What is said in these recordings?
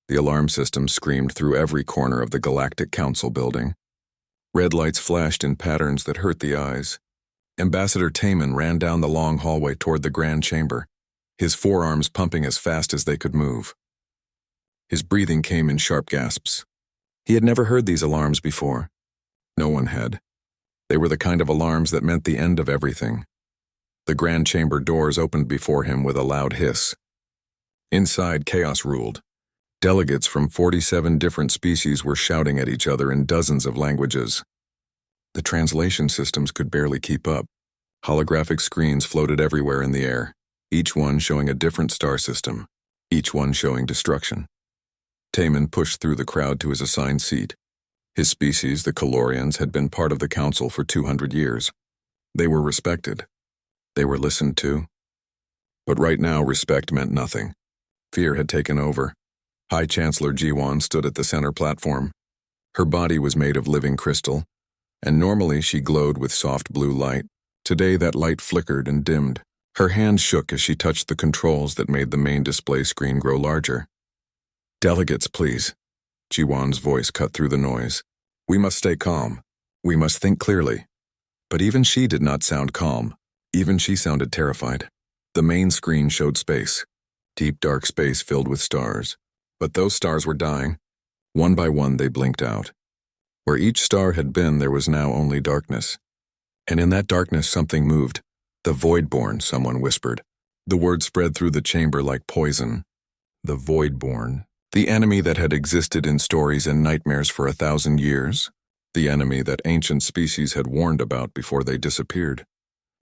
The alarm system screamed through every corner of the Galactic Council building. Red lights flashed in patterns that hurt the eyes. Ambassador Taman ran down the long hallway toward the grand chamber, his forearms pumping as fast as they could move. His breathing came in sharp gasps. He had never heard these alarms before. No one had. They were the kind of alarms that meant the end of everything. The grand chamber doors opened before him with a loud hiss. Inside, chaos ruled. Delegates from 47 different species were shouting at each other in dozens of languages. The translation systems could barely keep up. Holographic screens floated everywhere in the air, each one showing a different star system, each one showing destruction. Taman pushed through the crowd to his assigned seat. His species, the Calorians, had been part of the council for 200 years. They were respected. They were listened to. But right now, respect meant nothing. Fear had taken over. High Chancellor Jiwan stood at the center platform. Her body was made of living crystal, and normally she glowed with soft blue light. Today that light flickered and dimmed. Her hand shook as she touched the controls that made the main display screen grow larger. "Delegates, please." Jiwan's voice cut through the noise. "We must stay calm. We must think clearly." But even she did not sound calm. Even she sounded terrified. The main screen showed space. Deep dark space filled with stars. But those stars were dying. One by one they blinked out. Where each star had been, there was now only darkness. And in that darkness something moved. "The Voidborn," someone whispered. The word spread through the chamber like poison. The Voidborn. The enemy that had existed in stories and nightmares for 1,000 years. The enemy that ancient species had warned about before they disappeared.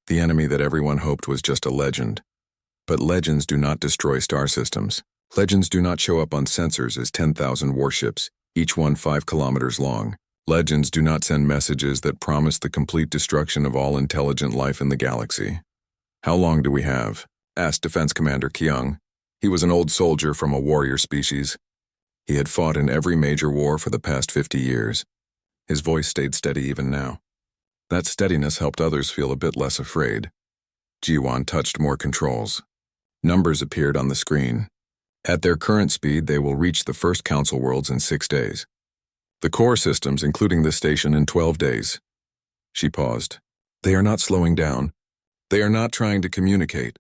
The enemy that everyone hoped was just a legend. But legends do not destroy star systems. Legends do not show up on sensors as 10,000 warships, each one 5 kilometers long. Legends do not send messages that promise the complete destruction of all intelligent life in the galaxy. "How long do we have?" asked Defense Commander Kyung. He was an old soldier from a warrior species. He had fought in every major war for the past 50 years. His voice stayed steady even now. That steadiness helped others feel a bit less afraid. Jiwan touched more controls. Numbers appeared on the screen. At their current speed, they will reach the first council worlds in 6 days. The core systems, including the station, in 12 days. She paused. They are not slowing down. They are not trying to communicate.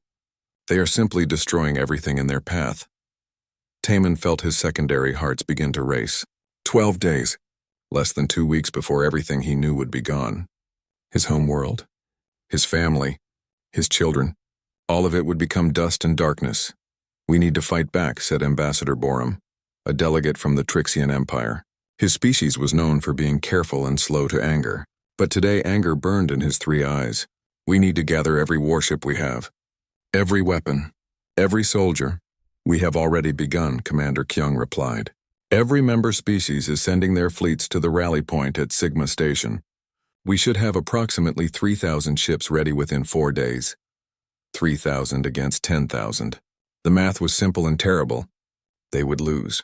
They are simply destroying everything in their path. Taman felt his secondary hearts begin to race. 12 days. Less than 2 weeks before everything he knew would be gone. His home world. His family. His children. All of it would become dust and darkness. "We need to fight back," said Ambassador Borum, a delegate from the Trixian Empire. His species was known for being careful and slow to anger, but today anger burned in his 3 eyes. "We need to gather every warship we have. Every weapon. Every soldier." "We have already begun," Commander Kyung replied. "Every member species is sending their fleets to the rally point at Sigma Station. We should have approximately 3,000 ships ready within 4 days. 3,000 against 10,000. The math was simple and terrible. They would lose.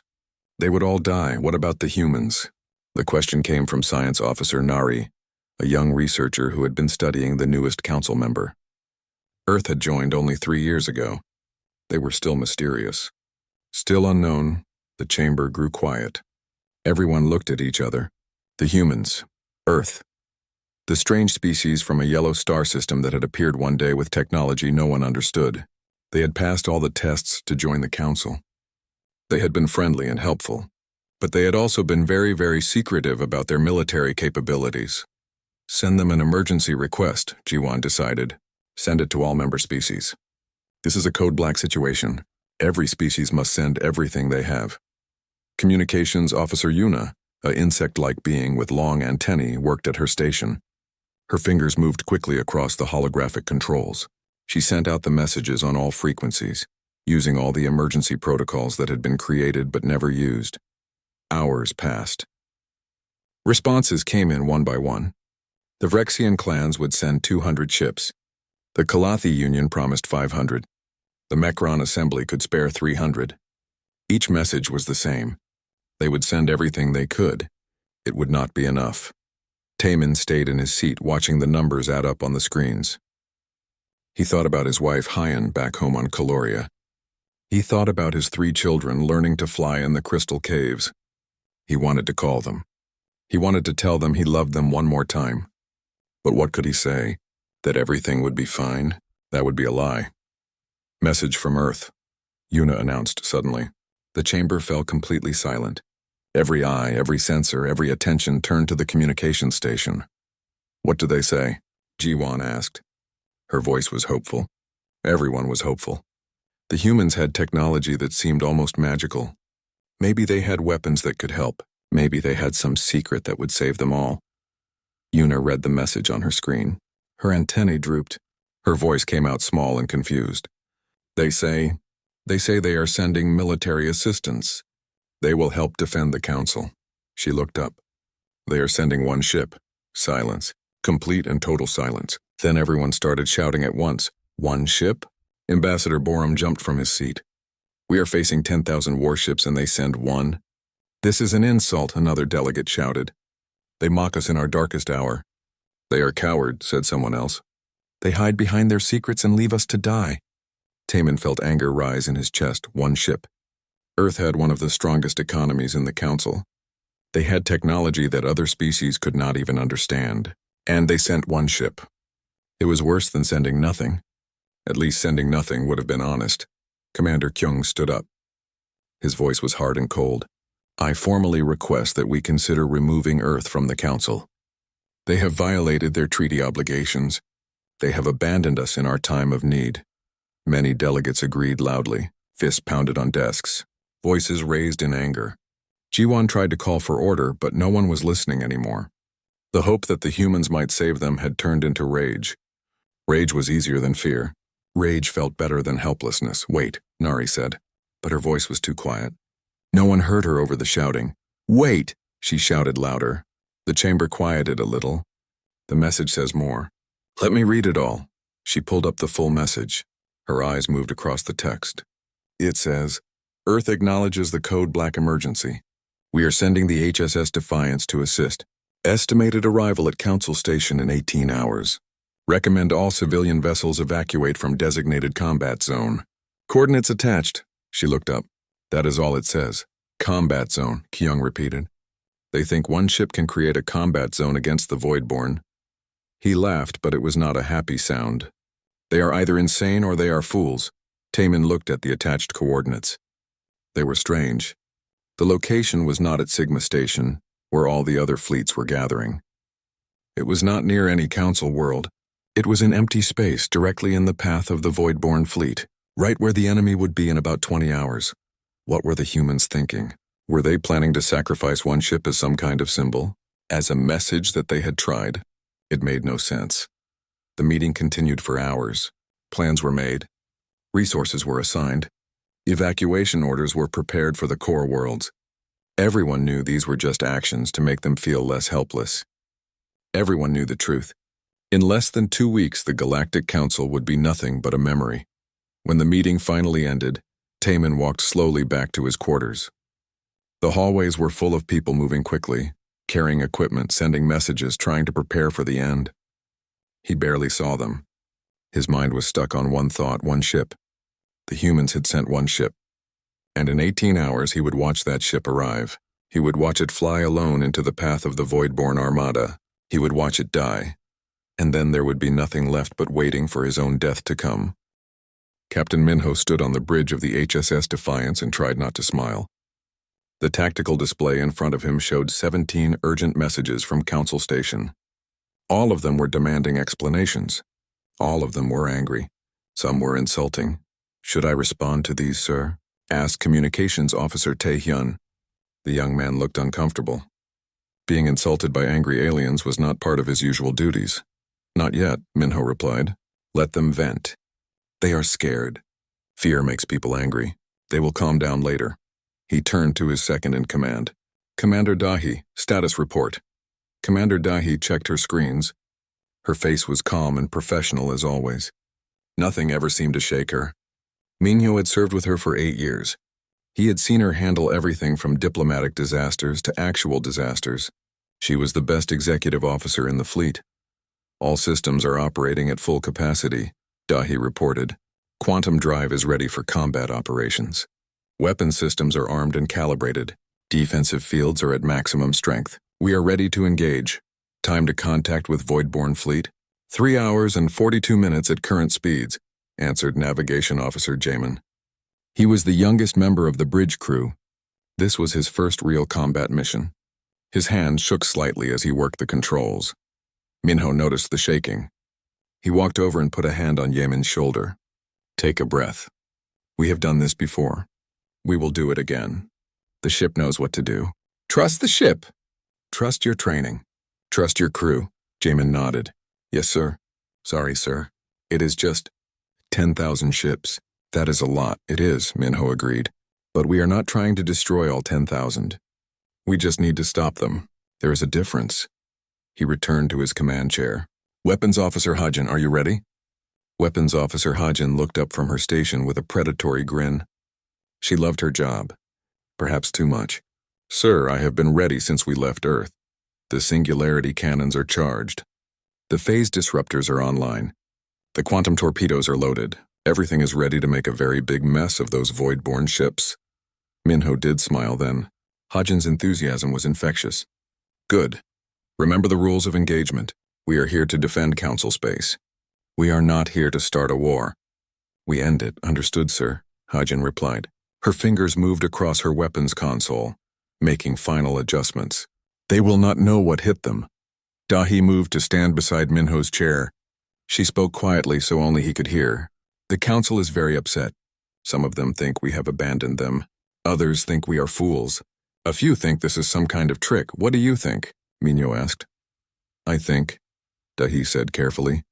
They would all die. What about the humans? The question came from Science Officer Nari, a young researcher who had been studying the newest council member. Earth had joined only 3 years ago. They were still mysterious. Still unknown, the chamber grew quiet. Everyone looked at each other. The humans. Earth. The strange species from a yellow star system that had appeared one day with technology no one understood. They had passed all the tests to join the council. They had been friendly and helpful, but they had also been very, very secretive about their military capabilities. Send them an emergency request, Jiwan decided. Send it to all member species. This is a code black situation. Every species must send everything they have. Communications Officer Yuna, an insect-like being with long antennae, worked at her station. Her fingers moved quickly across the holographic controls. She sent out the messages on all frequencies, using all the emergency protocols that had been created but never used. Hours passed. Responses came in one by one. The Vrexian clans would send 200 ships. The Kalathi Union promised 500. The Mekron Assembly could spare 300. Each message was the same. They would send everything they could. It would not be enough. Taman stayed in his seat watching the numbers add up on the screens. He thought about his wife Hyan back home on Caloria. He thought about his 3 children learning to fly in the crystal caves. He wanted to call them. He wanted to tell them he loved them one more time. But what could he say? That everything would be fine? That would be a lie. Message from Earth, Yuna announced suddenly. The chamber fell completely silent. Every eye, every sensor, every attention turned to the communication station. What do they say? Jiwan asked. Her voice was hopeful. Everyone was hopeful. The humans had technology that seemed almost magical. Maybe they had weapons that could help. Maybe they had some secret that would save them all. Yuna read the message on her screen. Her antennae drooped. Her voice came out small and confused. They say they are sending military assistance. They will help defend the council. She looked up. They are sending 1 ship. Silence. Complete and total silence. Then everyone started shouting at once. 1 ship? Ambassador Borum jumped from his seat. We are facing 10,000 warships and they send 1? This is an insult, another delegate shouted. They mock us in our darkest hour. They are cowards, said someone else. They hide behind their secrets and leave us to die. Taman felt anger rise in his chest. 1 ship. Earth had one of the strongest economies in the council. They had technology that other species could not even understand. And they sent 1 ship. It was worse than sending nothing. At least sending nothing would have been honest. Commander Kyung stood up. His voice was hard and cold. I formally request that we consider removing Earth from the council. They have violated their treaty obligations. They have abandoned us in our time of need. Many delegates agreed loudly. Fists pounded on desks. Voices raised in anger. Jiwan tried to call for order, but no one was listening anymore. The hope that the humans might save them had turned into rage. Rage was easier than fear. Rage felt better than helplessness. Wait, Nari said, but her voice was too quiet. No one heard her over the shouting. Wait, she shouted louder. The chamber quieted a little. The message says more. Let me read it all. She pulled up the full message. Her eyes moved across the text. It says, Earth acknowledges the Code Black emergency. We are sending the HSS Defiance to assist. Estimated arrival at Council Station in 18 hours. Recommend all civilian vessels evacuate from designated combat zone. Coordinates attached. She looked up. That is all it says. Combat zone, Kyung repeated. They think 1 ship can create a combat zone against the Voidborn. He laughed, but it was not a happy sound. They are either insane or they are fools. Taman looked at the attached coordinates. They were strange. The location was not at Sigma Station, where all the other fleets were gathering. It was not near any council world. It was in empty space directly in the path of the Voidborn fleet, right where the enemy would be in about 20 hours. What were the humans thinking? Were they planning to sacrifice 1 ship as some kind of symbol? As a message that they had tried? It made no sense. The meeting continued for hours. Plans were made. Resources were assigned. Evacuation orders were prepared for the core worlds. Everyone knew these were just actions to make them feel less helpless. Everyone knew the truth. In less than 2 weeks, the Galactic Council would be nothing but a memory. When the meeting finally ended, Taman walked slowly back to his quarters. The hallways were full of people moving quickly, carrying equipment, sending messages, trying to prepare for the end. He barely saw them. His mind was stuck on one thought, 1 ship. The humans had sent 1 ship. And in 18 hours he would watch that ship arrive. He would watch it fly alone into the path of the Voidborn Armada. He would watch it die. And then there would be nothing left but waiting for his own death to come. Captain Minho stood on the bridge of the HSS Defiance and tried not to smile. The tactical display in front of him showed 17 urgent messages from Council Station. All of them were demanding explanations. All of them were angry. Some were insulting. Should I respond to these, sir? Asked Communications Officer Tae-hyun. The young man looked uncomfortable. Being insulted by angry aliens was not part of his usual duties. Not yet, Minho replied. Let them vent. They are scared. Fear makes people angry. They will calm down later. He turned to his second-in-command. Commander Dahi, status report. Commander Dahi checked her screens. Her face was calm and professional as always. Nothing ever seemed to shake her. Minho had served with her for 8 years. He had seen her handle everything from diplomatic disasters to actual disasters. She was the best executive officer in the fleet. All systems are operating at full capacity, Dahi reported. Quantum drive is ready for combat operations. Weapon systems are armed and calibrated. Defensive fields are at maximum strength. We are ready to engage. Time to contact with Voidborn Fleet? 3 hours and 42 minutes at current speeds, answered Navigation Officer Jamin. He was the youngest member of the bridge crew. This was his first real combat mission. His hand shook slightly as he worked the controls. Minho noticed the shaking. He walked over and put a hand on Yamin's shoulder. Take a breath. We have done this before. We will do it again. The ship knows what to do. Trust the ship. Trust your training. Trust your crew. Jamin nodded. Yes, sir. Sorry, sir. It is just 10,000 ships. That is a lot. It is, Minho agreed. But we are not trying to destroy all 10,000. We just need to stop them. There is a difference. He returned to his command chair. Weapons Officer Hajin, are you ready? Weapons Officer Hajin looked up from her station with a predatory grin. She loved her job. Perhaps too much. Sir, I have been ready since we left Earth. The singularity cannons are charged. The phase disruptors are online. The quantum torpedoes are loaded. Everything is ready to make a very big mess of those void-born ships. Minho did smile then. Hajin's enthusiasm was infectious. Good. Remember the rules of engagement. We are here to defend Council space. We are not here to start a war. We end it, understood, sir, Hajin replied. Her fingers moved across her weapons console, making final adjustments. They will not know what hit them. Dahi moved to stand beside Minho's chair. She spoke quietly so only he could hear. The Council is very upset. Some of them think we have abandoned them. Others think we are fools. A few think this is some kind of trick. What do you think? Minho asked. I think, Dahi said carefully,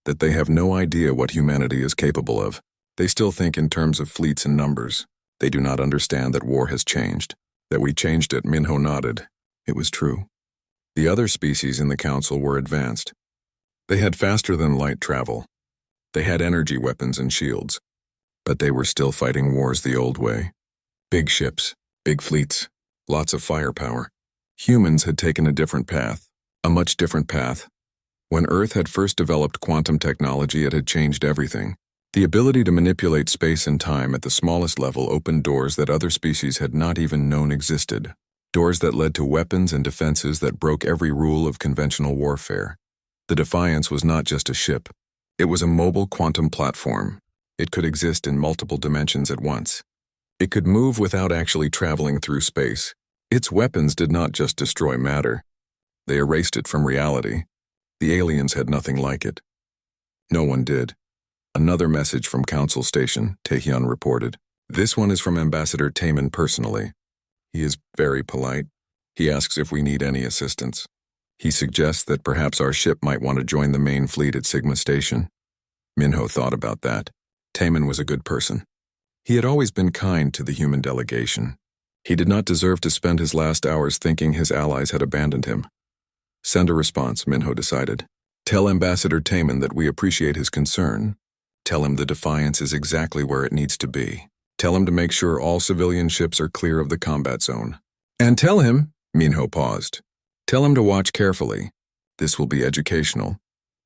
that they have no idea what humanity is capable of. They still think in terms of fleets and numbers. They do not understand that war has changed. That we changed it, Minho nodded. It was true. The other species in the Council were advanced. They had faster-than-light travel. They had energy weapons and shields. But they were still fighting wars the old way. Big ships, big fleets, lots of firepower. Humans had taken a different path, a much different path. When Earth had first developed quantum technology, it had changed everything. The ability to manipulate space and time at the smallest level opened doors that other species had not even known existed. Doors that led to weapons and defenses that broke every rule of conventional warfare. The Defiance was not just a ship. It was a mobile quantum platform. It could exist in multiple dimensions at once. It could move without actually traveling through space. Its weapons did not just destroy matter. They erased it from reality. The aliens had nothing like it. No one did. Another message from Council Station, Taehyun reported. This one is from Ambassador Taemin personally. He is very polite. He asks if we need any assistance. He suggests that perhaps our ship might want to join the main fleet at Sigma Station. Minho thought about that. Taemin was a good person. He had always been kind to the human delegation. He did not deserve to spend his last hours thinking his allies had abandoned him. Send a response, Minho decided. Tell Ambassador Taemin that we appreciate his concern. Tell him the Defiance is exactly where it needs to be. Tell him to make sure all civilian ships are clear of the combat zone. And tell him, Minho paused. Tell him to watch carefully. This will be educational.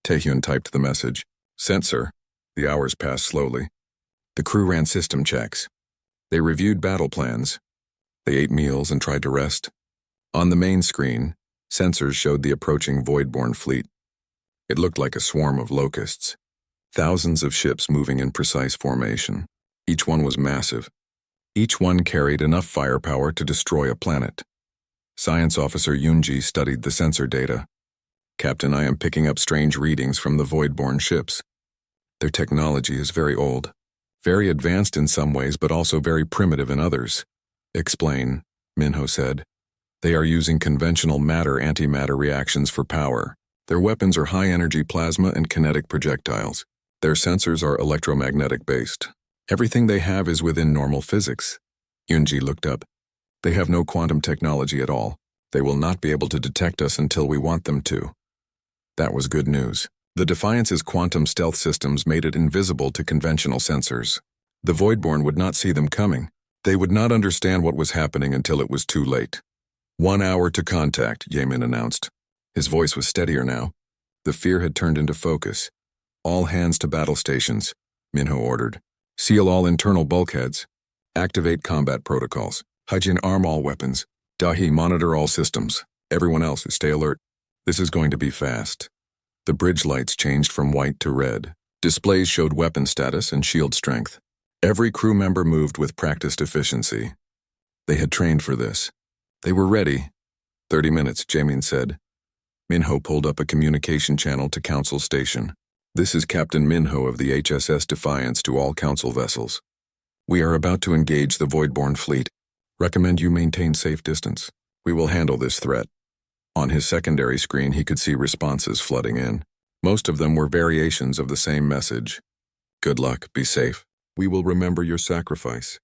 Taehyun typed the message. Sent, sir. The hours passed slowly. The crew ran system checks. They reviewed battle plans. They ate meals and tried to rest. On the main screen, sensors showed the approaching void-born fleet. It looked like a swarm of locusts. Thousands of ships moving in precise formation. Each one was massive. Each one carried enough firepower to destroy a planet. Science Officer Yoonji studied the sensor data. Captain, I am picking up strange readings from the void-born ships. Their technology is very old. Very advanced in some ways, but also very primitive in others. Explain, Minho said. They are using conventional matter-antimatter reactions for power. Their weapons are high-energy plasma and kinetic projectiles. Their sensors are electromagnetic-based. Everything they have is within normal physics. Yoonji looked up. They have no quantum technology at all. They will not be able to detect us until we want them to. That was good news. The Defiance's quantum stealth systems made it invisible to conventional sensors. The Voidborn would not see them coming. They would not understand what was happening until it was too late. 1 hour to contact, Yamin announced. His voice was steadier now. The fear had turned into focus. All hands to battle stations. Minho ordered. Seal all internal bulkheads. Activate combat protocols. Hajin, arm all weapons. Dahi, monitor all systems. Everyone else, stay alert. This is going to be fast. The bridge lights changed from white to red. Displays showed weapon status and shield strength. Every crew member moved with practiced efficiency. They had trained for this. They were ready. 30 minutes, Jamin said. Minho pulled up a communication channel to Council Station. This is Captain Minho of the HSS Defiance to all Council vessels. We are about to engage the Voidborn fleet. Recommend you maintain safe distance. We will handle this threat. On his secondary screen, he could see responses flooding in. Most of them were variations of the same message. Good luck, be safe. We will remember your sacrifice.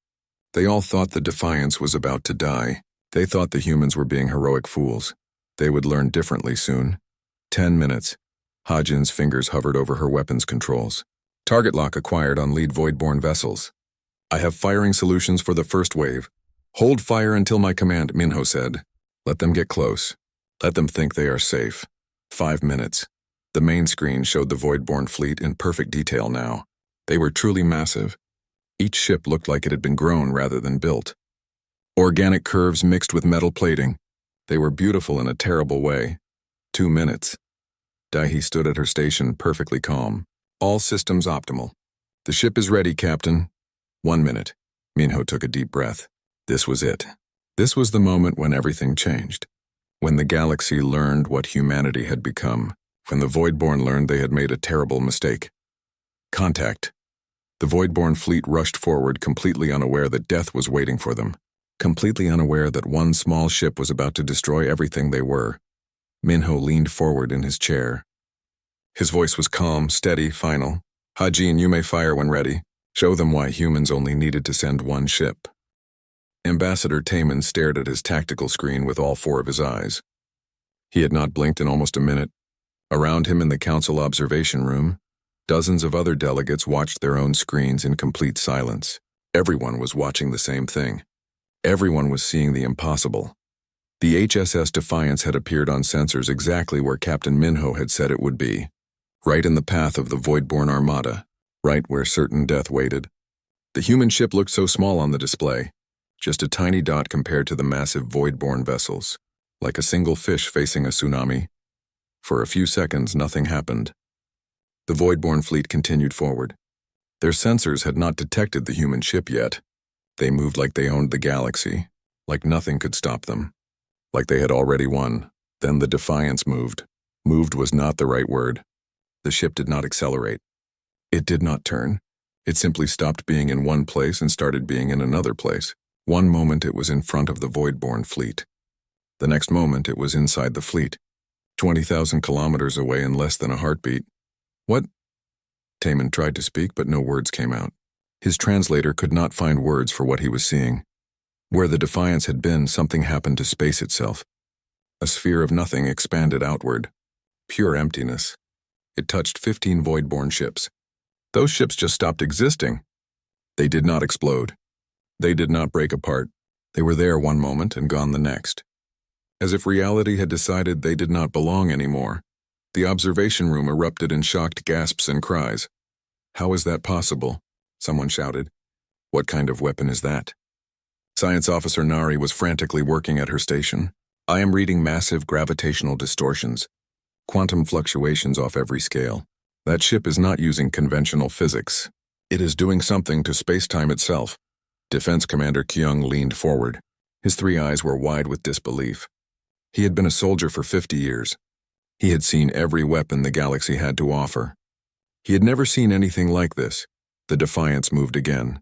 They all thought the Defiance was about to die. They thought the humans were being heroic fools. They would learn differently soon. 10 minutes. Hajin's fingers hovered over her weapons controls. Target lock acquired on lead Voidborn vessels. I have firing solutions for the first wave. Hold fire until my command, Minho said. Let them get close. Let them think they are safe. 5 minutes. The main screen showed the Voidborn fleet in perfect detail now. They were truly massive. Each ship looked like it had been grown rather than built. Organic curves mixed with metal plating. They were beautiful in a terrible way. 2 minutes. Dahi stood at her station, perfectly calm. All systems optimal. The ship is ready, Captain. 1 minute. Minho took a deep breath. This was it. This was the moment when everything changed. When the galaxy learned what humanity had become. When the Voidborn learned they had made a terrible mistake. Contact. The Voidborn fleet rushed forward, completely unaware that death was waiting for them. Completely unaware that one small ship was about to destroy everything they were. Minho leaned forward in his chair. His voice was calm, steady, final. Hajin, you may fire when ready. Show them why humans only needed to send one ship. Ambassador Taman stared at his tactical screen with all 4 of his eyes. He had not blinked in almost a minute. Around him in the council observation room, dozens of other delegates watched their own screens in complete silence. Everyone was watching the same thing. Everyone was seeing the impossible. The HSS Defiance had appeared on sensors exactly where Captain Minho had said it would be. Right in the path of the Voidborn Armada, right where certain death waited. The human ship looked so small on the display, just a tiny dot compared to the massive Voidborn vessels, like a single fish facing a tsunami. For a few seconds, nothing happened. The Voidborn fleet continued forward. Their sensors had not detected the human ship yet. They moved like they owned the galaxy, like nothing could stop them. Like they had already won. Then the Defiance moved. Moved was not the right word. The ship did not accelerate. It did not turn. It simply stopped being in one place and started being in another place. One moment it was in front of the Voidborn fleet. The next moment it was inside the fleet. 20,000 kilometers away in less than a heartbeat. What? Taman tried to speak, but no words came out. His translator could not find words for what he was seeing. Where the Defiance had been, something happened to space itself. A sphere of nothing expanded outward. Pure emptiness. It touched 15 Voidborn ships. Those ships just stopped existing. They did not explode. They did not break apart. They were there one moment and gone the next. As if reality had decided they did not belong anymore. The observation room erupted in shocked gasps and cries. How is that possible? Someone shouted. What kind of weapon is that? Science Officer Nari was frantically working at her station. I am reading massive gravitational distortions. Quantum fluctuations off every scale. That ship is not using conventional physics. It is doing something to space-time itself. Defense Commander Kyung leaned forward. His 3 eyes were wide with disbelief. He had been a soldier for 50 years. He had seen every weapon the galaxy had to offer. He had never seen anything like this. The Defiance moved again.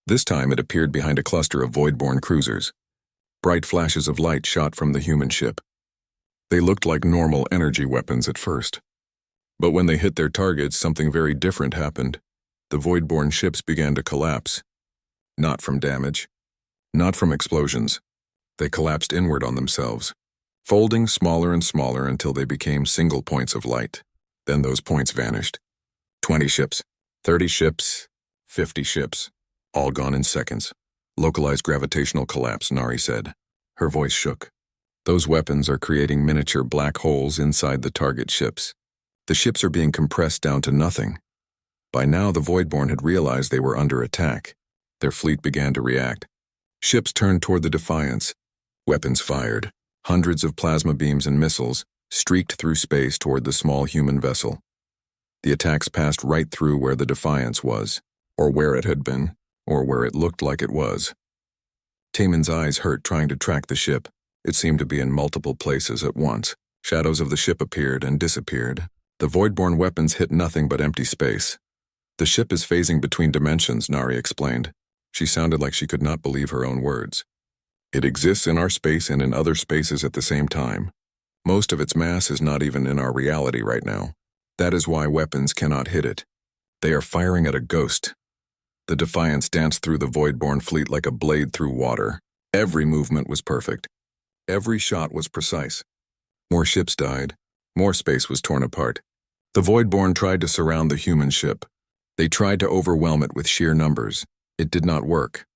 This time it appeared behind a cluster of Voidborn cruisers. Bright flashes of light shot from the human ship. They looked like normal energy weapons at first. But when they hit their targets, something very different happened. The Voidborn ships began to collapse. Not from damage. Not from explosions. They collapsed inward on themselves, folding smaller and smaller until they became single points of light. Then those points vanished. 20 ships, 30 ships, 50 ships, all gone in seconds. Localized gravitational collapse, Nari said. Her voice shook. Those weapons are creating miniature black holes inside the target ships. The ships are being compressed down to nothing. By now, the Voidborn had realized they were under attack. Their fleet began to react. Ships turned toward the Defiance. Weapons fired. Hundreds of plasma beams and missiles streaked through space toward the small human vessel. The attacks passed right through where the Defiance was, or where it had been, or where it looked like it was. Taemin's eyes hurt trying to track the ship. It seemed to be in multiple places at once. Shadows of the ship appeared and disappeared. The Voidborn weapons hit nothing but empty space. The ship is phasing between dimensions, Nari explained. She sounded like she could not believe her own words. It exists in our space and in other spaces at the same time. Most of its mass is not even in our reality right now. That is why weapons cannot hit it. They are firing at a ghost. The Defiance danced through the Voidborn fleet like a blade through water. Every movement was perfect. Every shot was precise. More ships died. More space was torn apart. The Voidborn tried to surround the human ship. They tried to overwhelm it with sheer numbers. It did not work.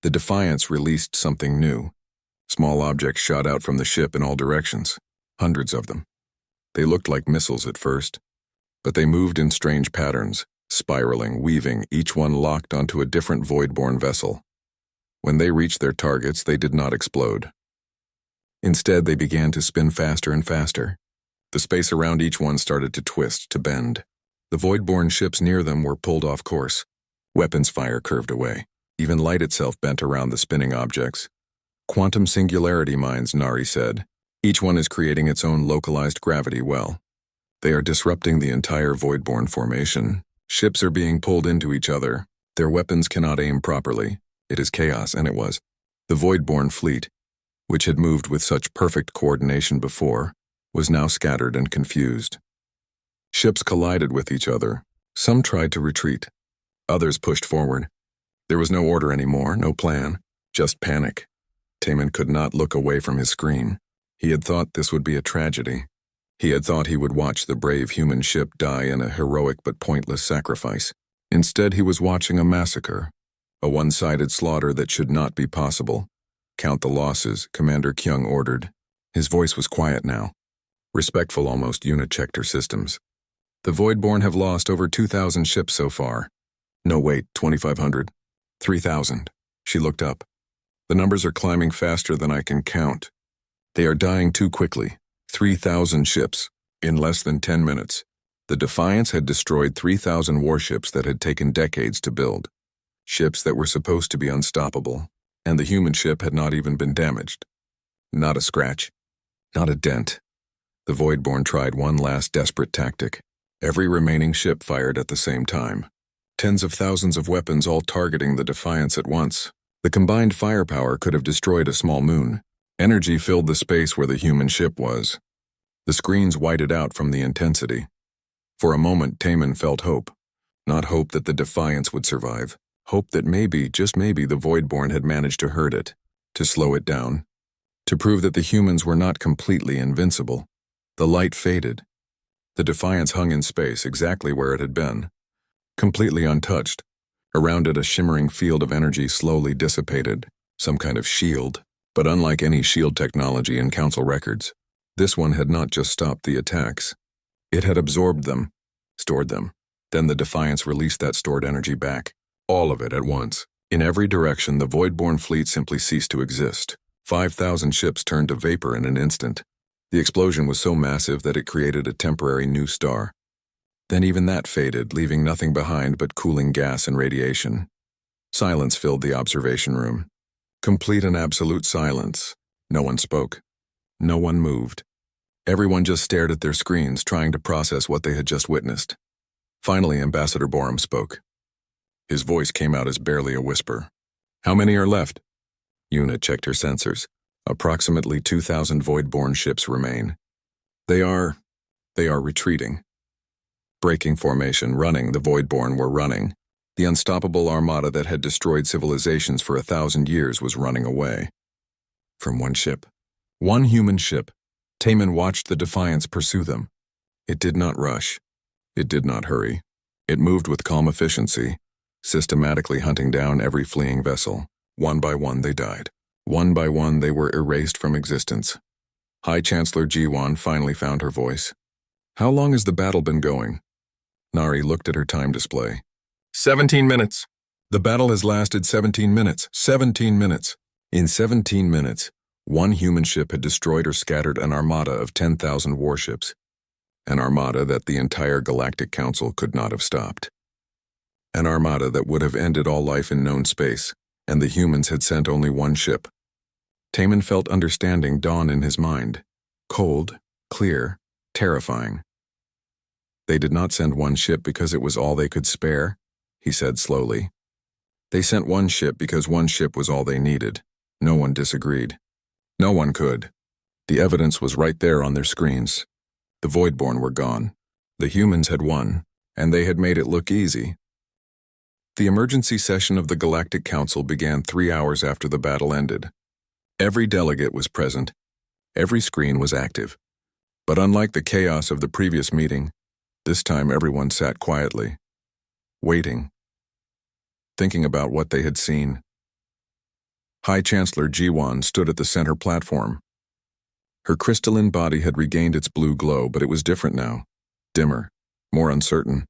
The Defiance released something new. Small objects shot out from the ship in all directions. Hundreds of them. They looked like missiles at first, but they moved in strange patterns, spiraling, weaving, each one locked onto a different Voidborn vessel. When they reached their targets, they did not explode. Instead, they began to spin faster and faster. The space around each one started to twist, to bend. The Voidborn ships near them were pulled off course. Weapons fire curved away. Even light itself bent around the spinning objects. Quantum singularity mines, Nari said. Each one is creating its own localized gravity well. They are disrupting the entire Voidborn formation. Ships are being pulled into each other. Their weapons cannot aim properly. It is chaos, and it was. The Voidborn fleet, which had moved with such perfect coordination before, was now scattered and confused. Ships collided with each other. Some tried to retreat. Others pushed forward. There was no order anymore, no plan, just panic. Taemin could not look away from his screen. He had thought this would be a tragedy. He had thought he would watch the brave human ship die in a heroic but pointless sacrifice. Instead, he was watching a massacre, a one-sided slaughter that should not be possible. Count the losses, Commander Kyung ordered. His voice was quiet now. Respectful almost. Unit checked her systems. The Voidborn have lost over 2,000 ships so far. No, wait, 2,500? 3,000. She looked up. The numbers are climbing faster than I can count. They are dying too quickly. 3,000 ships. In less than 10 minutes. The Defiance had destroyed 3,000 warships that had taken decades to build. Ships that were supposed to be unstoppable. And the human ship had not even been damaged. Not a scratch. Not a dent. The Voidborn tried one last desperate tactic. Every remaining ship fired at the same time. Tens of thousands of weapons all targeting the Defiance at once. The combined firepower could have destroyed a small moon. Energy filled the space where the human ship was. The screens whited out from the intensity. For a moment, Taemin felt hope. Not hope that the Defiance would survive. Hope that maybe, just maybe, the Voidborn had managed to hurt it, to slow it down, to prove that the humans were not completely invincible. The light faded. The Defiance hung in space exactly where it had been, completely untouched. Around it, a shimmering field of energy slowly dissipated, some kind of shield. But unlike any shield technology in Council records, this one had not just stopped the attacks. It had absorbed them, stored them. Then the Defiance released that stored energy back. All of it at once. In every direction, the Voidborn fleet simply ceased to exist. 5,000 ships turned to vapor in an instant. The explosion was so massive that it created a temporary new star. Then even that faded, leaving nothing behind but cooling gas and radiation. Silence filled the observation room. Complete and absolute silence. No one spoke. No one moved. Everyone just stared at their screens, trying to process what they had just witnessed. Finally, Ambassador Borum spoke. His voice came out as barely a whisper. How many are left? Una checked her sensors. Approximately 2,000 Voidborn ships remain. They are retreating. Breaking formation, running, the Voidborn were running. The unstoppable armada that had destroyed civilizations for 1,000 years was running away. From one ship. One human ship. Taemin watched the Defiance pursue them. It did not rush. It did not hurry. It moved with calm efficiency, systematically hunting down every fleeing vessel. One by one they died. One by one they were erased from existence. High Chancellor Jiwan finally found her voice. How long has the battle been going? Nari looked at her time display. 17 minutes. The battle has lasted 17 minutes. 17 minutes. In 17 minutes, one human ship had destroyed or scattered an armada of 10,000 warships. An armada that the entire Galactic Council could not have stopped. An armada that would have ended all life in known space, and the humans had sent only one ship. Taman felt understanding dawn in his mind. Cold, clear, terrifying. They did not send one ship because it was all they could spare, he said slowly. They sent one ship because one ship was all they needed. No one disagreed. No one could. The evidence was right there on their screens. The Voidborn were gone. The humans had won, and they had made it look easy. The emergency session of the Galactic Council began 3 hours after the battle ended. Every delegate was present. Every screen was active. But unlike the chaos of the previous meeting, this time everyone sat quietly, waiting, thinking about what they had seen. High Chancellor Jiwan stood at the center platform. Her crystalline body had regained its blue glow, but it was different now, dimmer, more uncertain.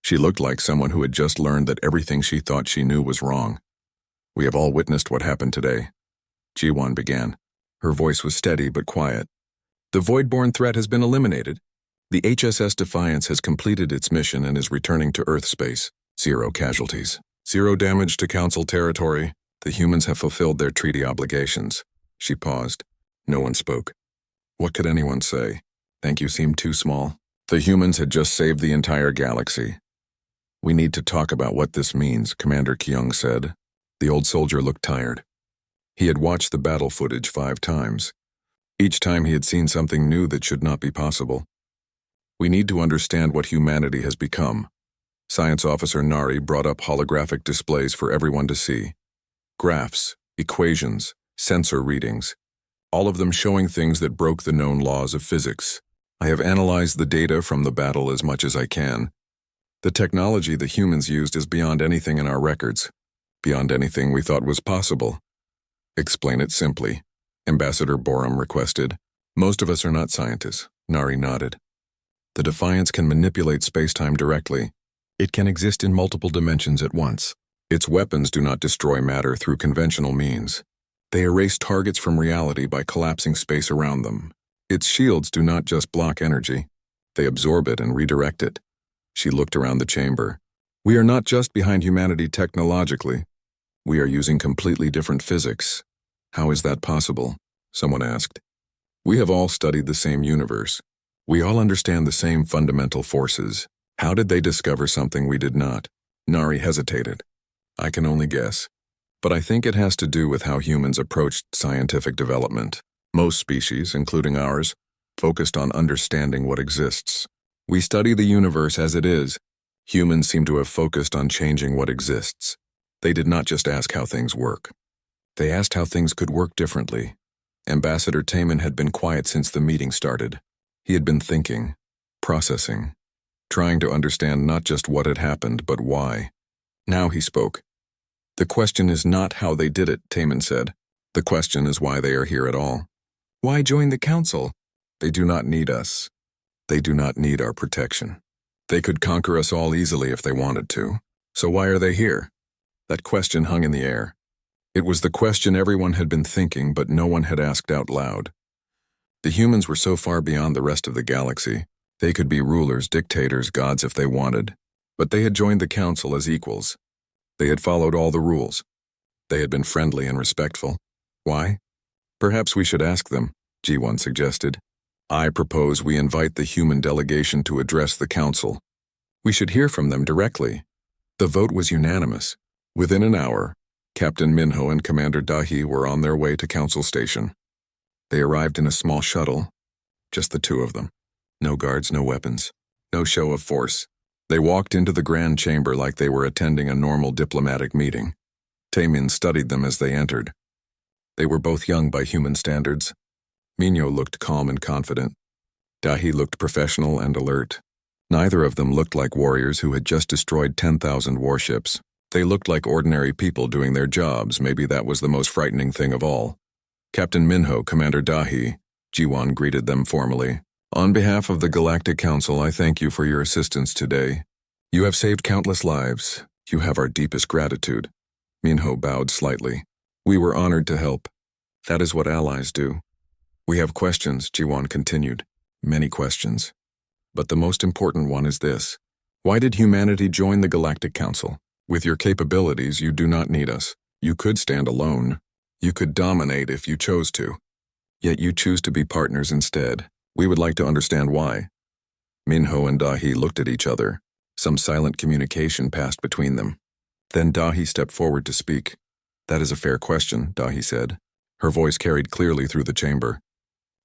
She looked like someone who had just learned that everything she thought she knew was wrong. We have all witnessed what happened today, Jiwan began. Her voice was steady but quiet. The Voidborn threat has been eliminated. The HSS Defiance has completed its mission and is returning to Earth space. 0 casualties. 0 damage to Council territory. The humans have fulfilled their treaty obligations. She paused. No one spoke. What could anyone say? Thank you seemed too small. The humans had just saved the entire galaxy. We need to talk about what this means, Commander Kyung said. The old soldier looked tired. He had watched the battle footage 5 times. Each time he had seen something new that should not be possible. We need to understand what humanity has become. Science Officer Nari brought up holographic displays for everyone to see. Graphs, equations, sensor readings, all of them showing things that broke the known laws of physics. I have analyzed the data from the battle as much as I can. The technology the humans used is beyond anything in our records, beyond anything we thought was possible. Explain it simply, Ambassador Borum requested. Most of us are not scientists, Nari nodded. The Defiance can manipulate space-time directly. It can exist in multiple dimensions at once. Its weapons do not destroy matter through conventional means. They erase targets from reality by collapsing space around them. Its shields do not just block energy. They absorb it and redirect it. She looked around the chamber. We are not just behind humanity technologically. We are using completely different physics. How is that possible? Someone asked. We have all studied the same universe. We all understand the same fundamental forces. How did they discover something we did not? Nari hesitated. I can only guess. But I think it has to do with how humans approached scientific development. Most species, including ours, focused on understanding what exists. We study the universe as it is. Humans seem to have focused on changing what exists. They did not just ask how things work. They asked how things could work differently. Ambassador Taman had been quiet since the meeting started. He had been thinking, processing, trying to understand not just what had happened, but why. Now he spoke. The question is not how they did it, Taman said. The question is why they are here at all. Why join the council? They do not need us. They do not need our protection. They could conquer us all easily if they wanted to. So why are they here? That question hung in the air. It was the question everyone had been thinking, but no one had asked out loud. The humans were so far beyond the rest of the galaxy. They could be rulers, dictators, gods if they wanted. But they had joined the council as equals. They had followed all the rules. They had been friendly and respectful. Why? Perhaps we should ask them, G1 suggested. I propose we invite the human delegation to address the council. We should hear from them directly. The vote was unanimous. Within an hour, Captain Minho and Commander Dahi were on their way to Council Station. They arrived in a small shuttle, just the two of them. No guards, no weapons, no show of force. They walked into the grand chamber like they were attending a normal diplomatic meeting. Taemin studied them as they entered. They were both young by human standards. Minho looked calm and confident. Dahi looked professional and alert. Neither of them looked like warriors who had just destroyed 10,000 warships. They looked like ordinary people doing their jobs. Maybe that was the most frightening thing of all. Captain Minho, Commander Dahi, Jiwan greeted them formally. On behalf of the Galactic Council, I thank you for your assistance today. You have saved countless lives. You have our deepest gratitude. Minho bowed slightly. We were honored to help. That is what allies do. We have questions, Jiwan continued. Many questions. But the most important one is this. Why did humanity join the Galactic Council? With your capabilities, you do not need us. You could stand alone. You could dominate if you chose to. Yet you choose to be partners instead. We would like to understand why. Minho and Dahi looked at each other. Some silent communication passed between them. Then Dahi stepped forward to speak. That is a fair question, Dahi said. Her voice carried clearly through the chamber.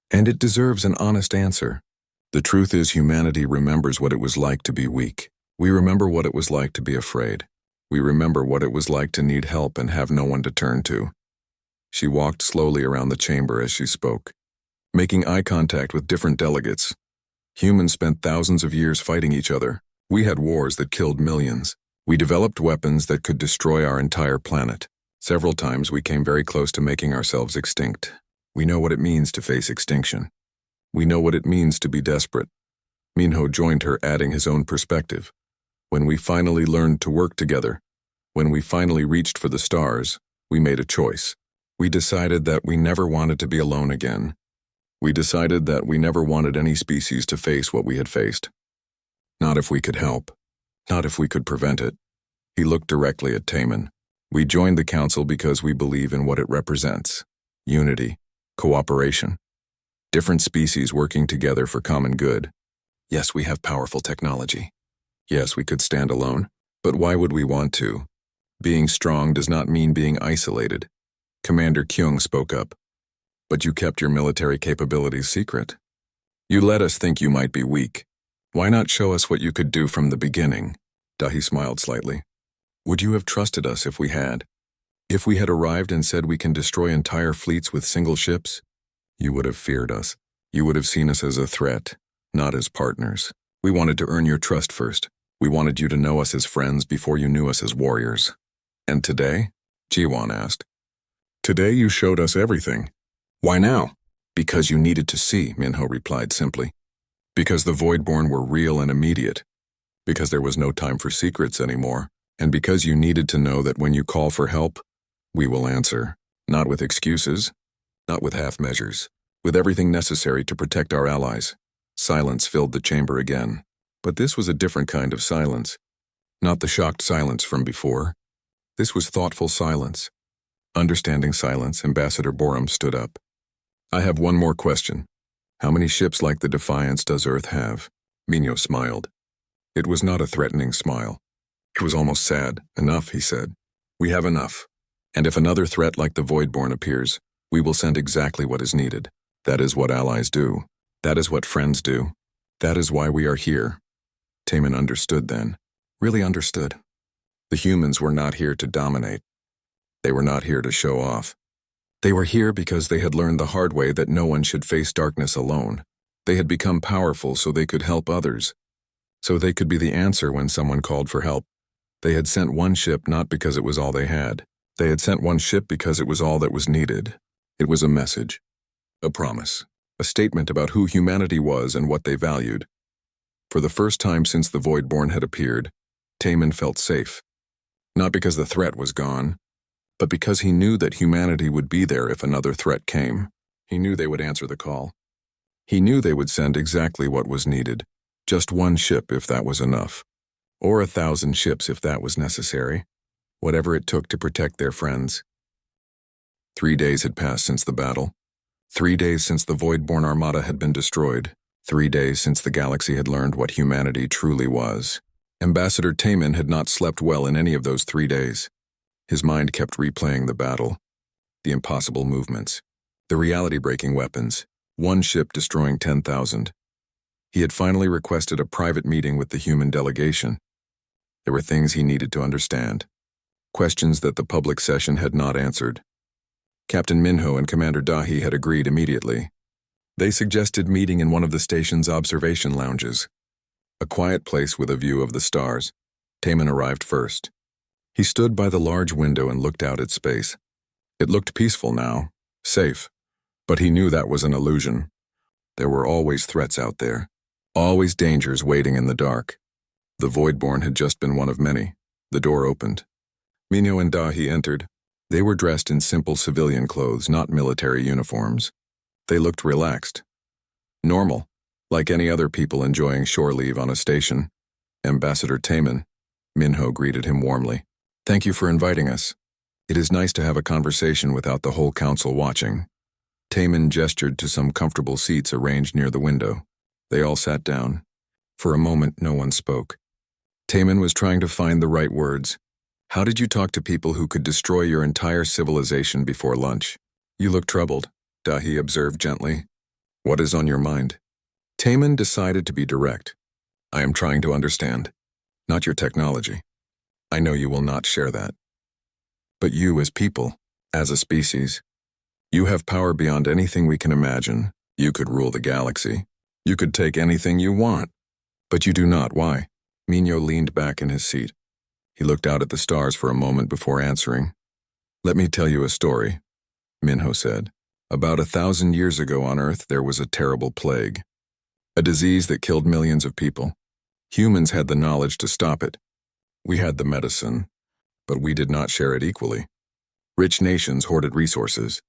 And it deserves an honest answer. The truth is humanity remembers what it was like to be weak. We remember what it was like to be afraid. We remember what it was like to need help and have no one to turn to. She walked slowly around the chamber as she spoke, making eye contact with different delegates. Humans spent thousands of years fighting each other. We had wars that killed millions. We developed weapons that could destroy our entire planet. Several times we came very close to making ourselves extinct. We know what it means to face extinction. We know what it means to be desperate. Minho joined her, adding his own perspective. When we finally learned to work together, when we finally reached for the stars, we made a choice. We decided that we never wanted to be alone again. We decided that we never wanted any species to face what we had faced. Not if we could help. Not if we could prevent it. He looked directly at Taman. We joined the council because we believe in what it represents. Unity. Cooperation. Different species working together for common good. Yes, we have powerful technology. Yes, we could stand alone. But why would we want to? Being strong does not mean being isolated. Commander Kyung spoke up. But you kept your military capabilities secret. You let us think you might be weak. Why not show us what you could do from the beginning? Dahi smiled slightly. Would you have trusted us if we had? If we had arrived and said we can destroy entire fleets with single ships? You would have feared us. You would have seen us as a threat, not as partners. We wanted to earn your trust first. We wanted you to know us as friends before you knew us as warriors. And today? Jiwan asked. Today you showed us everything. Why now? Because you needed to see, Minho replied simply. Because the Voidborn were real and immediate. Because there was no time for secrets anymore. And because you needed to know that when you call for help, we will answer. Not with excuses, not with half measures, with everything necessary to protect our allies. Silence filled the chamber again. But this was a different kind of silence. Not the shocked silence from before. This was thoughtful silence. Understanding silence, Ambassador Borum stood up. I have one more question. How many ships like the Defiance does Earth have? Minho smiled. It was not a threatening smile. It was almost sad. Enough, he said. We have enough. And if another threat like the Voidborn appears, we will send exactly what is needed. That is what allies do. That is what friends do. That is why we are here. Taman understood then. Really understood. The humans were not here to dominate. They were not here to show off. They were here because they had learned the hard way that no one should face darkness alone. They had become powerful so they could help others. So they could be the answer when someone called for help. They had sent one ship not because it was all they had. They had sent one ship because it was all that was needed. It was a message. A promise. A statement about who humanity was and what they valued. For the first time since the Voidborn had appeared, Taman felt safe. Not because the threat was gone, but because he knew that humanity would be there if another threat came. He knew they would answer the call. He knew they would send exactly what was needed. Just one ship if that was enough. Or 1,000 ships if that was necessary. Whatever it took to protect their friends. 3 days had passed since the battle. 3 days since the Voidborn Armada had been destroyed. 3 days since the galaxy had learned what humanity truly was. Ambassador Taman had not slept well in any of those 3 days. His mind kept replaying the battle, the impossible movements, the reality-breaking weapons, one ship destroying 10,000. He had finally requested a private meeting with the human delegation. There were things he needed to understand, questions that the public session had not answered. Captain Minho and Commander Dahi had agreed immediately. They suggested meeting in one of the station's observation lounges, a quiet place with a view of the stars. Taman arrived first. He stood by the large window and looked out at space. It looked peaceful now, safe, but he knew that was an illusion. There were always threats out there. Always dangers waiting in the dark. The Voidborn had just been one of many. The door opened. Minho and Dahi entered. They were dressed in simple civilian clothes, not military uniforms. They looked relaxed. Normal, like any other people enjoying shore leave on a station. Ambassador Taman, Minho greeted him warmly. Thank you for inviting us. It is nice to have a conversation without the whole council watching. Taman gestured to some comfortable seats arranged near the window. They all sat down. For a moment, no one spoke. Taman was trying to find the right words. How did you talk to people who could destroy your entire civilization before lunch? You look troubled, Dahi observed gently. What is on your mind? Taman decided to be direct. I am trying to understand. Not your technology. I know you will not share that. But you as people, as a species, you have power beyond anything we can imagine. You could rule the galaxy. You could take anything you want. But you do not. Why? Minho leaned back in his seat. He looked out at the stars for a moment before answering. Let me tell you a story, Minho said. About 1,000 years ago on Earth, there was a terrible plague. A disease that killed millions of people. Humans had the knowledge to stop it. We had the medicine, but we did not share it equally. Rich nations hoarded resources.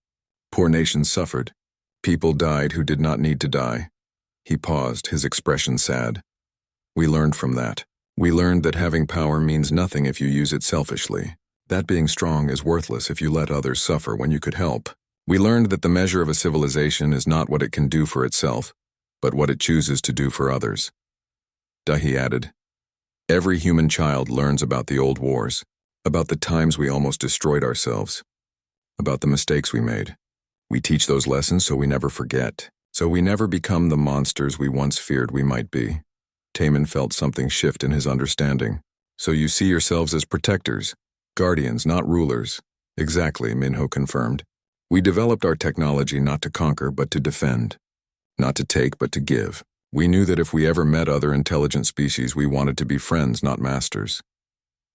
Poor nations suffered. People died who did not need to die. He paused, his expression sad. We learned from that. We learned that having power means nothing if you use it selfishly. That being strong is worthless if you let others suffer when you could help. We learned that the measure of a civilization is not what it can do for itself, but what it chooses to do for others. Dahi added, every human child learns about the old wars, about the times we almost destroyed ourselves, about the mistakes we made. We teach those lessons so we never forget, so we never become the monsters we once feared we might be. Taman felt something shift in his understanding. So you see yourselves as protectors, guardians, not rulers. Exactly, Minho confirmed. We developed our technology not to conquer, but to defend. Not to take, but to give. We knew that if we ever met other intelligent species, we wanted to be friends, not masters.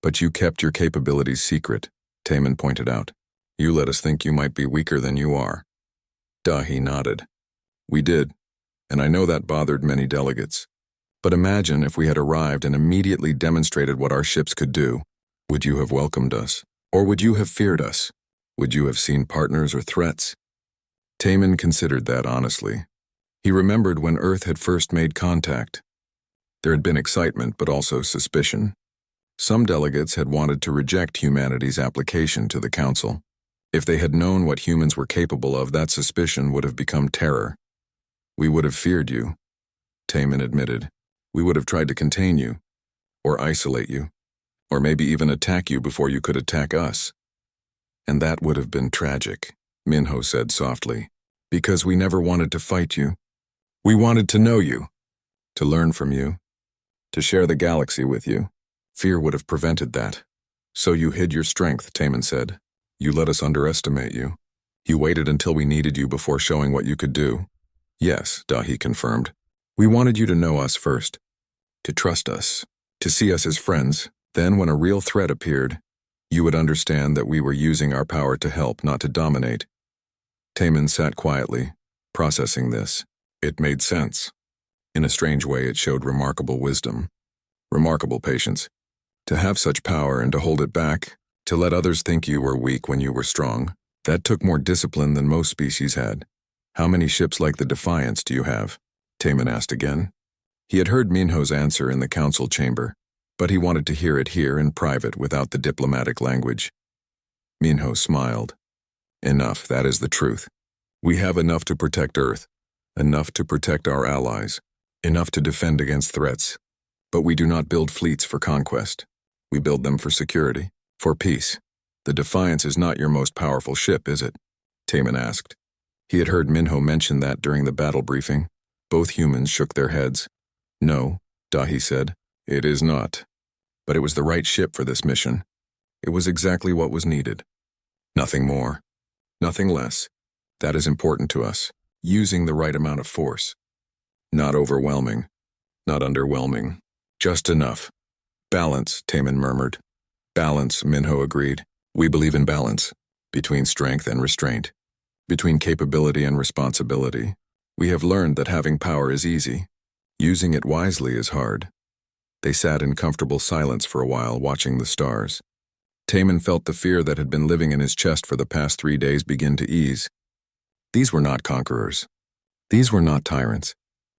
But you kept your capabilities secret, Taman pointed out. You let us think you might be weaker than you are. Dahi nodded. We did, and I know that bothered many delegates. But imagine if we had arrived and immediately demonstrated what our ships could do. Would you have welcomed us? Or would you have feared us? Would you have seen partners or threats? Taman considered that honestly. He remembered when Earth had first made contact. There had been excitement, but also suspicion. Some delegates had wanted to reject humanity's application to the Council. If they had known what humans were capable of, that suspicion would have become terror. We would have feared you, Taman admitted. We would have tried to contain you, or isolate you, or maybe even attack you before you could attack us. And that would have been tragic, Minho said softly, because we never wanted to fight you. We wanted to know you, to learn from you, to share the galaxy with you. Fear would have prevented that. So you hid your strength, Taman said. You let us underestimate you. You waited until we needed you before showing what you could do. Yes, Dahi confirmed. We wanted you to know us first, to trust us, to see us as friends. Then when a real threat appeared, you would understand that we were using our power to help, not to dominate. Taman sat quietly, processing this. It made sense. In a strange way, it showed remarkable wisdom, remarkable patience. To have such power and to hold it back, to let others think you were weak when you were strong, that took more discipline than most species had. How many ships like the Defiance do you have? Taman asked again. He had heard Minho's answer in the council chamber, but he wanted to hear it here in private without the diplomatic language. Minho smiled. Enough, that is the truth. We have enough to protect Earth, enough to protect our allies, enough to defend against threats. But we do not build fleets for conquest. We build them for security, for peace. The Defiance is not your most powerful ship, is it? Taman asked. He had heard Minho mention that during the battle briefing. Both humans shook their heads. No, Dahi said. It is not. But it was the right ship for this mission. It was exactly what was needed. Nothing more. Nothing less. That is important to us. Using the right amount of force. Not overwhelming. Not underwhelming. Just enough. Balance, Taman murmured. Balance, Minho agreed. We believe in balance. Between strength and restraint. Between capability and responsibility. We have learned that having power is easy. Using it wisely is hard. They sat in comfortable silence for a while, watching the stars. Taman felt the fear that had been living in his chest for the past 3 days begin to ease. These were not conquerors. These were not tyrants.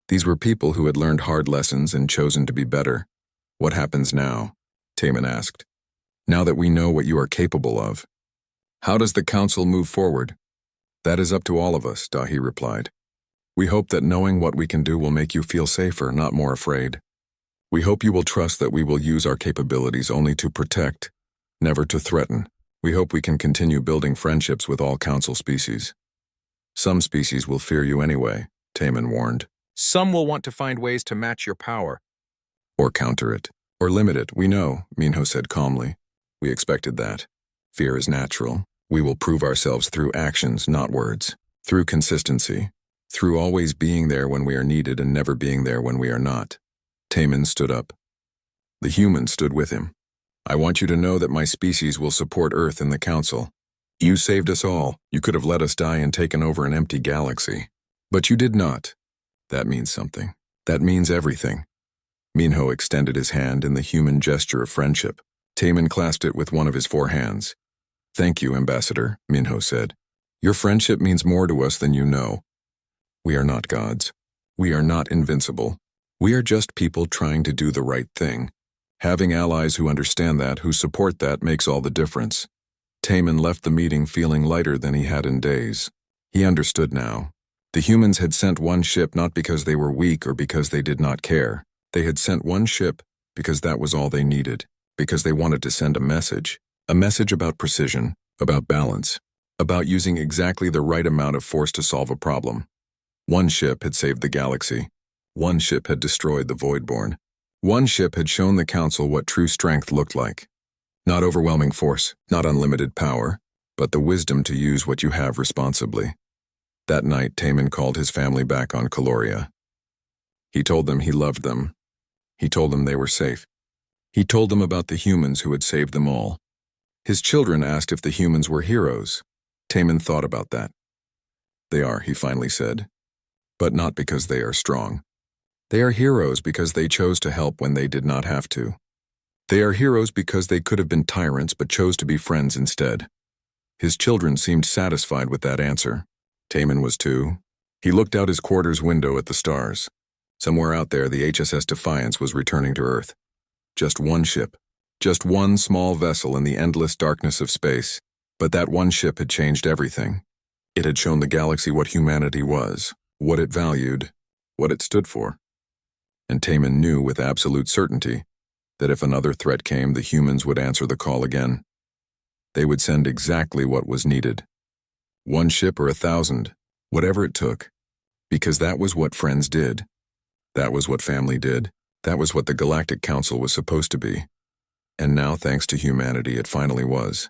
These were people who had learned hard lessons and chosen to be better. What happens now? Taman asked. Now that we know what you are capable of. How does the council move forward? That is up to all of us, Dahi replied. We hope that knowing what we can do will make you feel safer, not more afraid. We hope you will trust that we will use our capabilities only to protect, never to threaten. We hope we can continue building friendships with all council species. Some species will fear you anyway, Taman warned. Some will want to find ways to match your power. Or counter it. Or limit it, we know, Minho said calmly. We expected that. Fear is natural. We will prove ourselves through actions, not words. Through consistency. Through always being there when we are needed and never being there when we are not. Taman stood up. The humans stood with him. I want you to know that my species will support Earth in the Council. You saved us all. You could have let us die and taken over an empty galaxy. But you did not. That means something. That means everything. Minho extended his hand in the human gesture of friendship. Taman clasped it with one of his 4 hands. Thank you, Ambassador, Minho said. Your friendship means more to us than you know. We are not gods. We are not invincible. We are just people trying to do the right thing. Having allies who understand that, who support that, makes all the difference. Taman left the meeting feeling lighter than he had in days. He understood now. The humans had sent one ship not because they were weak or because they did not care. They had sent one ship because that was all they needed, because they wanted to send a message about precision, about balance, about using exactly the right amount of force to solve a problem. One ship had saved the galaxy. One ship had destroyed the Voidborn. One ship had shown the Council what true strength looked like. Not overwhelming force, not unlimited power, but the wisdom to use what you have responsibly. That night, Taman called his family back on Caloria. He told them he loved them. He told them they were safe. He told them about the humans who had saved them all. His children asked if the humans were heroes. Taman thought about that. They are, he finally said. But not because they are strong. They are heroes because they chose to help when they did not have to. They are heroes because they could have been tyrants but chose to be friends instead. His children seemed satisfied with that answer. Taman was too. He looked out his quarters window at the stars. Somewhere out there, the HSS Defiance was returning to Earth. Just one ship. Just one small vessel in the endless darkness of space. But that one ship had changed everything. It had shown the galaxy what humanity was, what it valued, what it stood for. And Taman knew with absolute certainty that if another threat came, the humans would answer the call again. They would send exactly what was needed. 1 ship or 1,000, whatever it took. Because that was what friends did. That was what family did. That was what the Galactic Council was supposed to be. And now, thanks to humanity, it finally was.